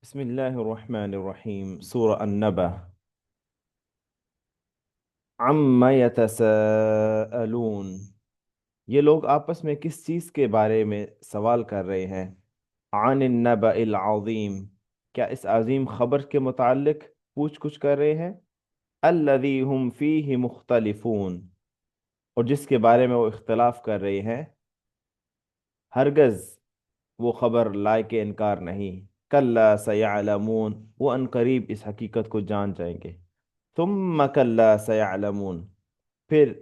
بسم الله الرحمن الرحيم سورة النبأ عما يتساءلون یہ لوگ آپس میں کس چیز کے بارے میں سوال کر رہے ہیں؟ عن النبأ العظیم، کیا اس عظیم خبر کے متعلق پوچھ گچھ کر رہے ہیں؟ الذی هم فیہ مختلفون، اور جس کے بارے میں وہ اختلاف کر رہے ہیں، ہرگز وہ خبر لائق انکار نہیں۔ کلا سیعلمون، وہ ان قریب اس حقیقت کو جان جائیں گے۔ ثم کلا سیعلمون، پھر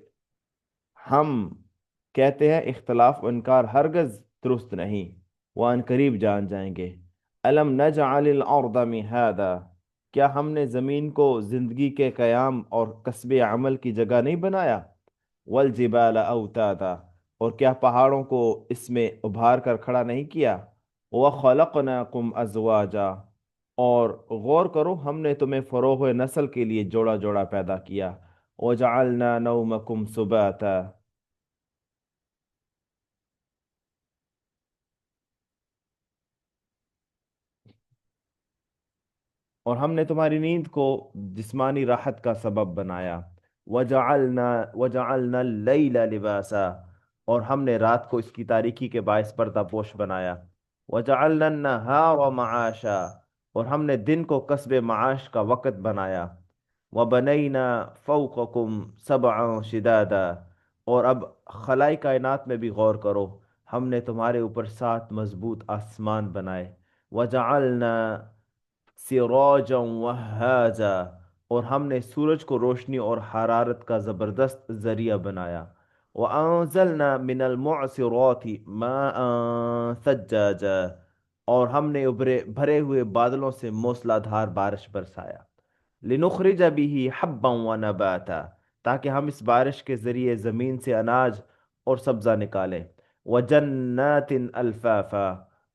ہم کہتے ہیں اختلاف و انکار ہرگز درست نہیں، وہ ان قریب جان جائیں گے۔ الم نجعل الارض مہادا، کیا ہم نے زمین کو زندگی کے قیام اور کسب عمل کی جگہ نہیں بنایا؟ والجبال اوتادا، اور کیا پہاڑوں کو اس میں ابھار کر کھڑا نہیں کیا؟ وخلقناکم ازواجا، اور غور کرو ہم نے تمہیں فروغ نسل کے لیے جوڑا جوڑا پیدا کیا۔ وجعلنا نومکم سباتا، اور ہم نے تمہاری نیند کو جسمانی راحت کا سبب بنایا۔ وجعلنا اللیل لباسا، اور ہم نے رات کو اس کی تاریکی کے باعث پردہ پوش بنایا۔ وجعلنا النہار معاشا، اور ہم نے دن کو کسب معاش کا وقت بنایا۔ وَبَنَيْنَا فَوْقَكُمْ سَبْعًا شِدَادًا، اور اب خلائی کائنات میں بھی غور کرو، ہم نے تمہارے اوپر 7 مضبوط آسمان بنائے۔ وَجَعَلْنَا سِرَاجًا وَهَّاجًا، اور ہم نے سورج کو روشنی اور حرارت کا زبردست ذریعہ بنایا۔ وَأَنزَلْنَا مِنَ الْمُعْصِرَاتِ مَاءً ثَجَّاجًا، اور ہم نے بھرے ہوئے بادلوں سے موسلا دھار بارش برسایا۔ لنخرج به حبا ونباتا، تاکہ ہم اس بارش کے ذریعے زمین سے اناج اور سبزہ نکالیں۔ وجنات الفافا،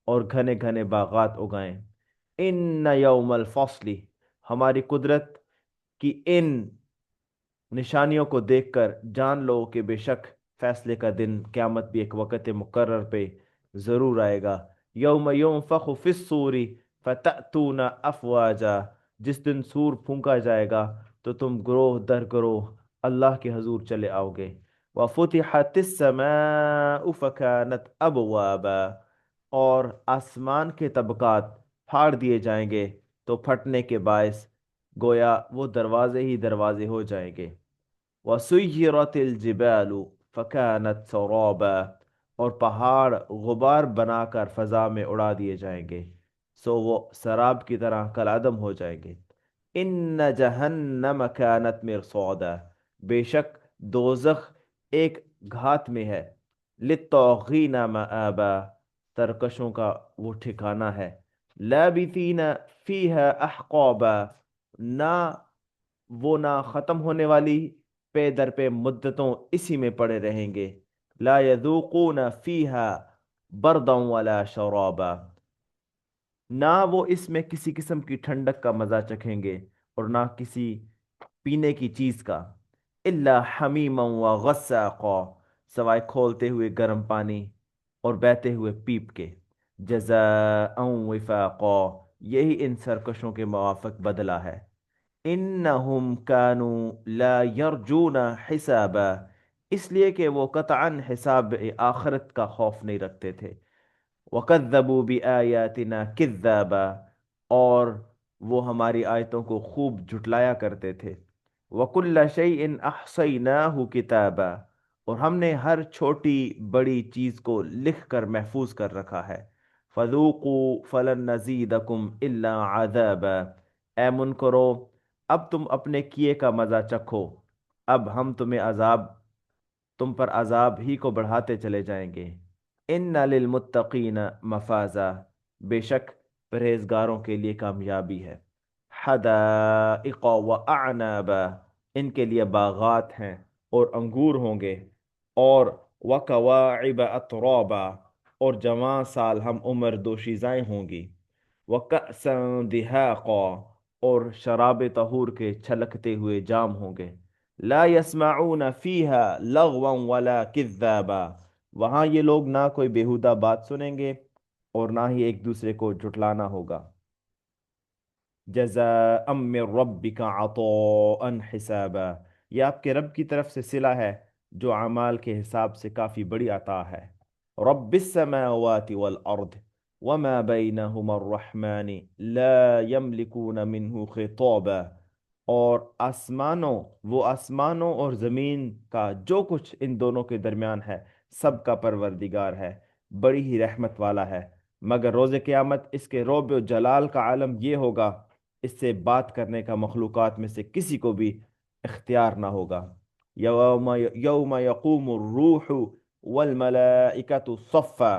اور گھنے گھنے باغات اگائیں۔ ان یوم الفصل، ہماری قدرت کی ان نشانیوں کو دیکھ کر جان لو کہ بے شک فیصلے کا دن، قیامت بھی ایک وقت مقرر پہ ضرور آئے گا۔ یوم ینفخ فی الصور فتأتون افواجا، جس دن سور پھونکا جائے گا تو تم گروہ در گروہ اللہ کے حضور چلے آؤ گے۔ وفتحت السماء فکانت ابوابا، اور آسمان کے طبقات پھاڑ دیے جائیں گے تو پھٹنے کے باعث گویا وہ دروازے ہی دروازے ہو جائیں گے۔ وَسُيِّرَتِ الْجِبَالُ فَكَانَتْ سَرَابًا، اور پہاڑ غبار بنا کر فضا میں اڑا دیے جائیں گے سو وہ سراب کی طرح کالعدم ہو جائیں گے۔ ان جہنم کانت مرصادا، بے شک دوزخ ایک گھات میں ہے۔ للطاغین مآبا، ترکشوں کا وہ ٹھکانہ ہے۔ لابثین فیہا احقابا، نہ وہ نہ ختم ہونے والی، پے در پہ مدتوں اسی میں پڑے رہیں گے۔ لا یذوقون فیہا بردا ولا شرابا، نہ وہ اس میں کسی قسم کی ٹھنڈک کا مزہ چکھیں گے اور نہ کسی پینے کی چیز کا۔ الا حمیما وغساقا، سوائے کھولتے ہوئے گرم پانی اور بہتے ہوئے پیپ کے۔ جزاء وفاقا، یہی ان سرکشوں کے موافق بدلہ ہے۔ انہم کانوا لا یرجون حسابا، اس لیے کہ وہ قطعاً حساب آخرت کا خوف نہیں رکھتے تھے۔ وَكَذَّبُوا بِآيَاتِنَا كِذَّابًا، اور وہ ہماری آیتوں کو خوب جھٹلایا کرتے تھے۔ وَكُلَّ شَيْءٍ أَحْصَيْنَاهُ كِتَابًا، اور ہم نے ہر چھوٹی بڑی چیز کو لکھ کر محفوظ کر رکھا ہے۔ فَذُوقُوا فَلَن نَّزِيدَكُمْ إِلَّا عَذَابًا، اے منکرو اب تم اپنے کیے کا مزہ چکھو، اب ہم تم پر عذاب ہی کو بڑھاتے چلے جائیں گے۔ ان للمتقین مفازا، بے شک پرہیزگاروں کے لیے کامیابی ہے۔ حدائق واعنابا، ان کے لیے باغات ہیں اور انگور ہوں گے۔ اور وکواعب اترابا، اور جوان سال ہم عمر دوشیزائیں ہوں گی۔ وکأسا دہاقا، اور شراب طہور کے چھلکتے ہوئے جام ہوں گے۔ لا يسمعون فیہا لغوا ولا کذابا، وہاں یہ لوگ نہ کوئی بیہودہ بات سنیں گے اور نہ ہی ایک دوسرے کو جھٹلانا ہوگا۔ جزاء من ربک عطاء حسابا، یہ آپ کے رب کی طرف سے صلہ ہے جو اعمال کے حساب سے کافی بڑی عطا ہے۔ رب السماوات والارض وما بینہما الرحمن لا یملکون منہ خطابا، اور آسمانوں، وہ آسمانوں اور زمین کا جو کچھ ان دونوں کے درمیان ہے، سب کا پروردگار ہے، بڑی ہی رحمت والا ہے، مگر روز قیامت اس کے رعب و جلال کا عالم یہ ہوگا، اس سے بات کرنے کا مخلوقات میں سے کسی کو بھی اختیار نہ ہوگا۔ یوم یوم یقوم الروح والملائکۃ صفا،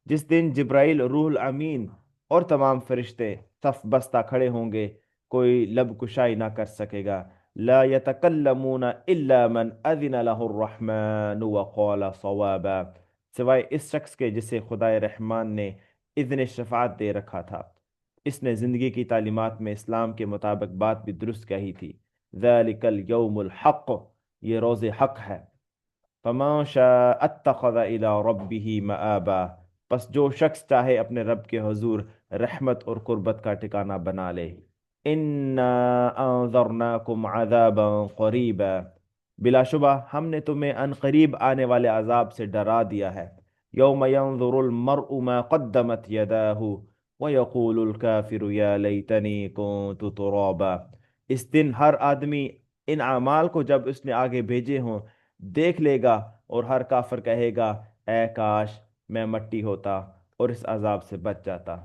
جس دن جبرائیل، روح الامین اور تمام فرشتے صف بستہ کھڑے ہوں گے، کوئی لب کشائی نہ کر سکے گا۔ لا يتکلمون الا من اذن له الرحمن وقال صوابا، سوائے اس شخص کے جسے خدا رحمان نے اذن شفاعت دے رکھا تھا، اس نے زندگی کی تعلیمات میں اسلام کے مطابق بات بھی درست کہی تھی۔ ذالک الیوم الحق، یہ روز حق ہے۔ فمن شاء اتخذ الى ربه مآبا، پس جو شخص چاہے اپنے رب کے حضور رحمت اور قربت کا ٹھکانہ بنا لے۔ انا انذرناکم عذابا قریبا، بلا شبہ ہم نے تمہیں ان قریب آنے والے عذاب سے ڈرا دیا ہے۔ یوم ينظر المرء ما قدمت یداہ ویقول الکافر یا لیتنی کنت ترابا، اس دن ہر آدمی ان اعمال کو جب اس نے آگے بھیجے ہوں دیکھ لے گا، اور ہر کافر کہے گا اے کاش میں مٹی ہوتا اور اس عذاب سے بچ جاتا۔